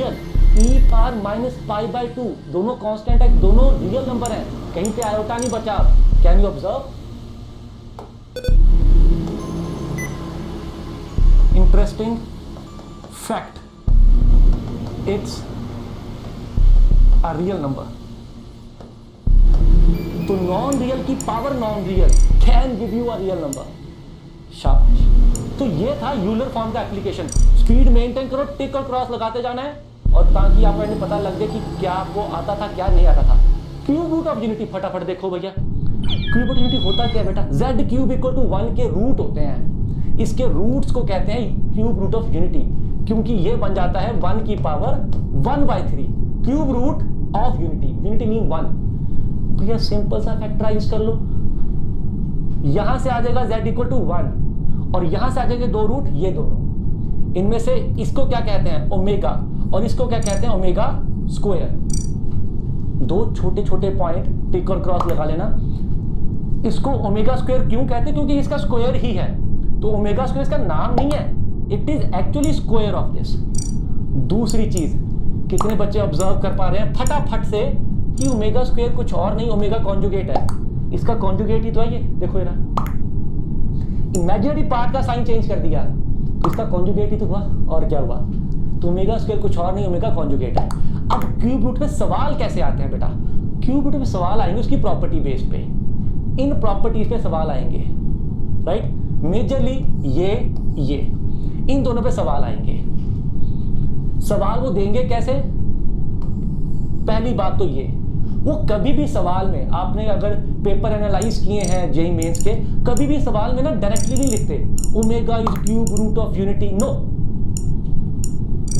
Real, e power minus pi by 2 दोनों constant है, दोनों रियल नंबर है, कहीं पे आयोटा नहीं बचा। Can you observe? Interesting fact, it's a real number. तो नॉन रियल की power non real can give you a real number. शाबाश। तो ये था यूलर फॉर्म का एप्लीकेशन। स्पीड मेंटेन करो, टिक और क्रॉस लगाते जाना है, और ताकि आपको पता लग जाए कि क्या आपको आता था क्या नहीं आता था। क्यूब रूट ऑफ यूनिटी फटाफट देखो भैया। क्यूब रूट यूनिटी होता क्या है बेटा? z क्यूब इक्वल टू 1 के रूट होते हैं। इसके रूट्स को कहते हैं क्यूब रूट ऑफ यूनिटी, क्योंकि ये बन जाता है 1 की power 1/3 cube root of unity. Unity mean 1। भैया सिंपल सा फैक्टराइज कर लो, यहां से आ जाएगा z इक्वल टू 1 और यहां से आ जाएंगे 2 रूट, ये दोनों, इनमें से इसको क्या कहते हैं? ओमेगा, और इसको क्या कहते हैं? Omega square. दो छोटे छोटे पॉइंट टिक और क्रॉस लगा लेना। इसको ओमेगा स्क्वायर क्यों कहते हैं? क्योंकि इसका स्क्वायर ही है। तो ओमेगा स्क्वायर इसका नाम नहीं है, it is actually square of this. दूसरी चीज, कितने बच्चे ऑब्जर्व कर पा रहे हैं फटाफट से कि ओमेगा स्क्वायर कुछ और नहीं, ओमेगा कॉन्जुगेट है। इसका कॉन्जुगेट ही तो है ये, देखो ये इमेजिनरी पार्ट का साइन चेंज कर दिया तो इसका कॉन्जुगेट ही तो हुआ, और क्या हुआ? तो ओमेगा स्क्वायर कुछ और नहीं, ओमेगा कॉन्जुगेट है। अब क्यूब रूट पे सवाल कैसे आते हैं बेटा? क्यूब रूट पे सवाल आएंगे उसकी प्रॉपर्टी बेस पे, इन प्रॉपर्टीज पे सवाल आएंगे, राइट? मेजरली ये इन दोनों पे सवाल आएंगे। सवाल वो देंगे कैसे? पहली बात तो ये, वो कभी भी सवाल में, आपने अगर पेपर एनालाइज किए हैं जेईई मेंस के, कभी भी सवाल में ना डायरेक्टली नहीं लिखते omega is cube root of unity, no.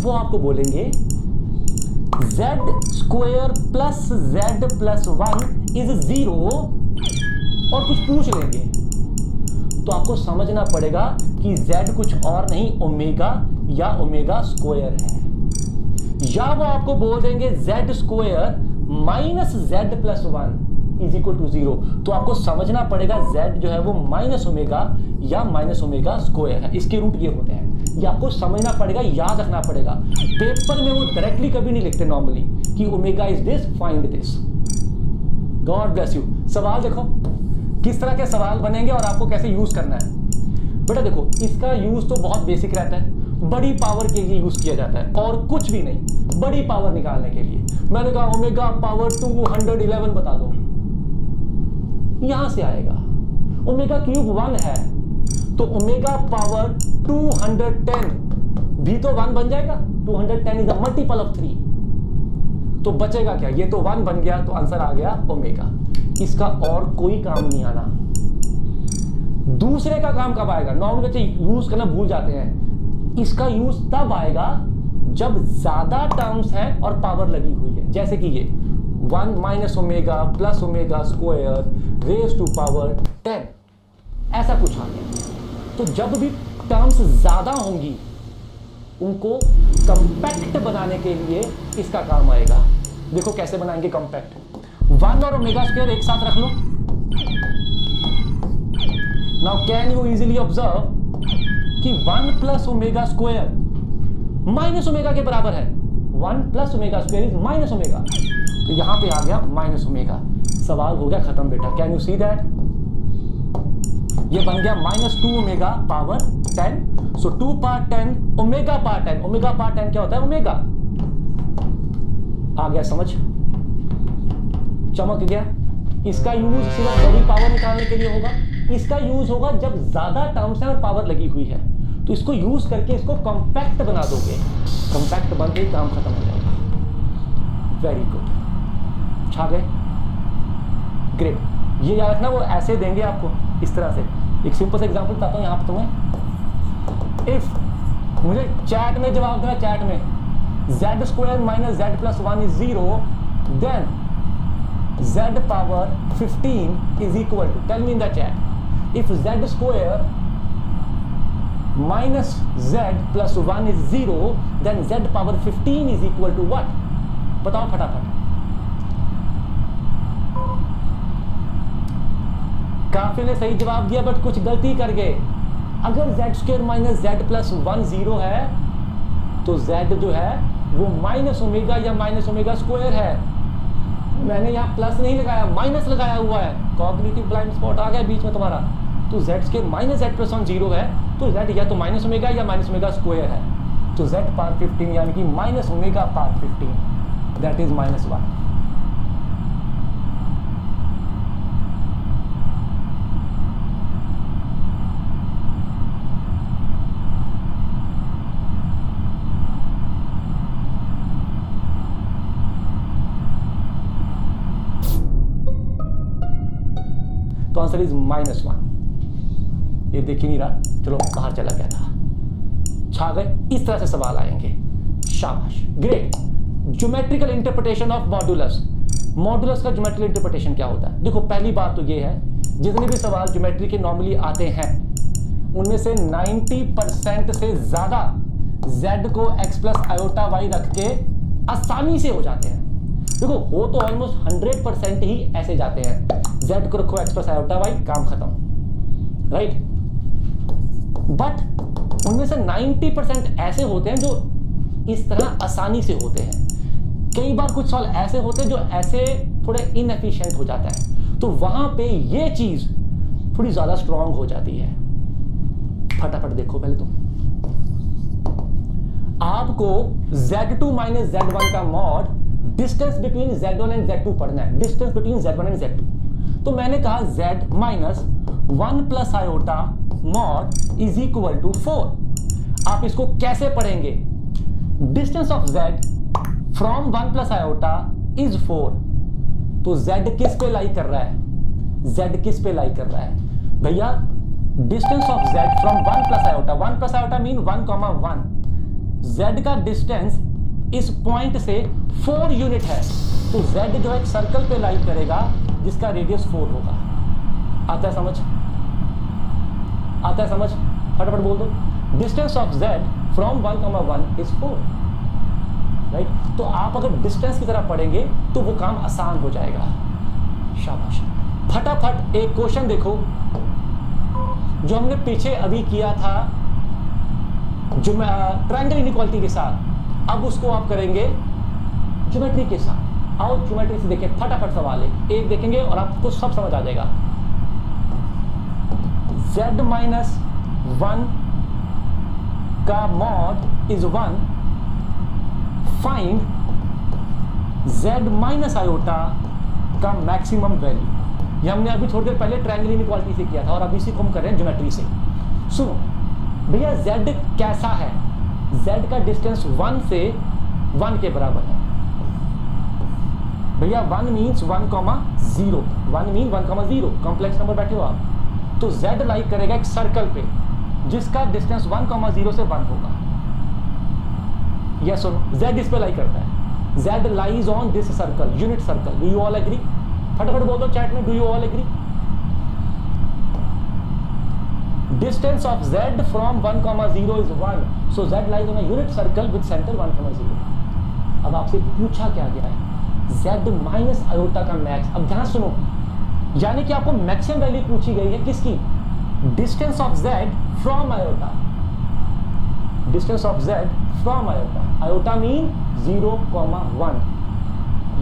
वो आपको बोलेंगे z square plus z plus 1 is 0 और कुछ पूछ लेंगे। तो आपको समझना पड़ेगा कि z कुछ और नहीं ओमेगा या ओमेगा स्क्वायर है, या वो आपको बोल देंगे z square minus z plus 1 is equal to 0। तो आपको समझना पड़ेगा z जो है वो माइनस ओमेगा या माइनस ओमेगा स्क्वायर है, इसके रूट ये होते हैं। ये आपको समझना पड़ेगा, याद रखना पड़ेगा। पेपर में वो डायरेक्टली कभी नहीं लिखते नॉर्मली कि omega is this, find this. God bless you. सवाल देखो किस तरह के सवाल बनेंगे और आपको कैसे यूज करना है। बेटा देखो, इसका यूज तो बहुत बेसिक रहता है, बड़ी पावर के लिए यूज किया जाता है और कुछ भी नहीं, बड़ी पावर निकालने के लिए। मैंने कहा ओमेगा पावर 211 बता दो, यहां से आएगा। ओमेगा क्यूब 1 है तो ओमेगा पावर 210 भी तो 1 बन जाएगा। 210 इज अ मल्टीपल ऑफ 3, तो बचेगा क्या? ये तो 1 बन गया, तो आंसर आ गया ओमेगा। इसका और कोई काम नहीं आना। दूसरे का काम कब आएगा? नॉर्मल बच्चे यूज करना भूल जाते हैं। इसका यूज तब आएगा जब ज्यादा टर्म्स हैं और पावर लगी हुई है, जैसे कि ये 1 minus omega plus omega square raise to power 10, ऐसा कुछ आ गया। तो जब भी टर्म्स ज्यादा होंगी उनको कंपैक्ट बनाने के लिए इसका काम आएगा। देखो कैसे बनाएंगे कंपैक्ट। 1 और ओमेगा स्क्वायर एक साथ रख लो। Now can you easily observe कि 1 plus omega square minus omega के बराबर है। 1 plus omega square is minus omega, तो यहां पे आ गया माइनस ओमेगा। सवाल हो गया खत्म बेटा। Can you see that? ये बन गया -2 ओमेगा पावर 10। सो 2 power 10 omega power 10। Omega power 10 क्या होता है? ओमेगा। आ गया समझ? चमक गया। इसका यूज सिर्फ बड़ी पावर निकालने के लिए होगा। इसका यूज होगा जब ज्यादा टर्म्स है और पावर लगी हुई है, तो इसको यूज करके इसको कॉम्पैक्ट बना दोगे। कॉम्पैक्ट बनते ही काम खत्म हो जाएगा। वेरी गुड, छा गए, ग्रेट। ये याद रखना, वो ऐसे देंगे आपको इस तरह से। एक सिंपल सा एग्जांपल बताता हूँ यहाँ पर तुम्हें। इफ मुझे चैट में जवाब देना, चैट में z square minus z plus 1 is 0, then z power 15 is equal to, tell me in the chat, if z square minus z plus 1 is 0, then z power 15 is equal to what? बताओ फटाफट। काफी ने सही जवाब दिया but कुछ गलती कर गए। अगर z square minus z plus 1 0 है तो z जो है वो माइनस ओमेगा या माइनस ओमेगा स्क्वायर है। मैंने यहाँ प्लस नहीं लगाया, माइनस लगाया हुआ है। कॉग्निटिव ब्लाइंड स्पॉट आ गया बीच में तुम्हारा। तो z के माइनस z प्लस 1 0 है, तो z या तो माइनस ओमेगा या माइनस ओमेगा स्क्वायर है। तो z पावर 15 यानी कि minus omega power 15, that is -1। तो आंसर इज -1। ये देख ही नहीं रहा, चलो बाहर चला गया था। छा गए, इस तरह से सवाल आएंगे। शाबाश, great. Geometrical interpretation of modulus. Modulus का ज्योमेट्रिकल इंटरप्रिटेशन क्या होता है? देखो, पहली बात तो ये है, जितने भी सवाल ज्योमेट्री के नॉर्मली आते हैं उनमें से 90% से ज्यादा z को x प्लस आयोटा y रख के आसानी से हो जाते हैं। देखो, हो तो ऑलमोस्ट 100% ही ऐसे जाते हैं। z को रखो x प्लस आयोटा y, काम खत्म, राइट। बट उनमें से 90% ऐसे होते हैं जो इस तरह आसानी से होते हैं। कई बार कुछ सवाल ऐसे होते हैं जो ऐसे थोड़े इनएफिशिएंट हो जाता है, तो वहां पे ये चीज थोड़ी ज्यादा स्ट्रांग हो जाती है। फटाफट देखो, पहले तो आपको z2 माइनस z1 का mod distance between z1 and z2 पढ़ना है। Distance between z1 and z2। तो मैंने कहा z minus 1 plus iota mod is equal to 4। आप इसको कैसे पढ़ेंगे? Distance of z from 1 plus iota is 4। तो z किस पे लाई कर रहा है? z किस पे लाई कर रहा है भैया? Distance of z from 1 plus iota, 1 plus iota mean 1,1। z का डिस्टेंस इस पॉइंट से 4 यूनिट है, तो z जो है एक सर्कल पे लाई करेगा जिसका रेडियस 4 होगा। आता है समझ? आता है समझ? फटाफट बोल दो। Distance of z from 1,1 is 4, right. तो आप अगर डिस्टेंस की तरह पढ़ेंगे तो वो काम आसान हो जाएगा। शाबाश। फटाफट एक क्वेश्चन देखो जो हमने पीछे अभी किया था, जो ट्रायंगल इनइक्वालिटी के साथ। अब उसको आप करेंगे ज्योमेट्री के साथ। आओ ज्योमेट्री से देखें, फटाफट सवाल है, एक देखेंगे और आपको सब समझ आ जाएगा। z माइनस 1 का mod is 1। Find z minus iota का मैक्सिमम वैल्यू। ये हमने अभी थोड़ी देर पहले ट्रायंगल इनइक्वालिटी से किया था और अभी इसी को हम कर रहे हैं ज्योमेट्री से। सुनो भैया, z कैसा है? z का डिस्टेंस 1 से 1 के बराबर है भैया। 1 मीन्स 1,0, 1 मीन 1,0। कॉम्प्लेक्स नंबर बैठे हो आप, तो z लाइक करेगा एक सर्कल पे जिसका डिस्टेंस 1,0 से 1 होगा। यस और z इस पे लाइक करता है। z lies on this circle, unit circle. Do you all agree? फटाफट बोल दो चैट में, do you all agree? Distance of z from 1,0 is 1, so z lies on a unit circle with center 1,0। अब आपसे पूछा क्या गया है? z माइनस आयोटा का मैक्स। अब ध्यान सुनो, यानी कि आपको मैक्सिमम वैल्यू पूछी गई है किसकी? Distance of z from iota. Distance of z from iota, iota mean 0,1,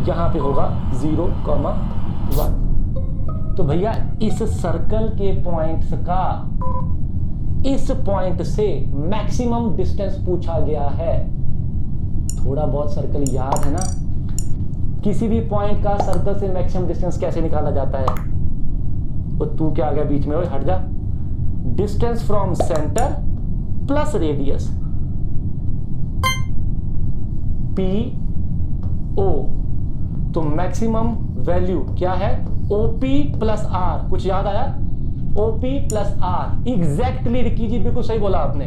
यहां पे होगा 0,1। तो भैया इस सर्कल के पॉइंट्स का इस पॉइंट से मैक्सिमम डिस्टेंस पूछा गया है। थोड़ा बहुत सर्कल याद है ना? किसी भी पॉइंट का सर्कल से मैक्सिमम डिस्टेंस कैसे निकाला जाता है? वो तू क्या आ गया बीच में? हट जा। Distance from centre plus radius PO। तो मैक्सिमम वैल्यू क्या है? OP plus R। कुछ याद आया? OP plus R। Exactly Ricky ji, बिल्कुल सही बोला आपने।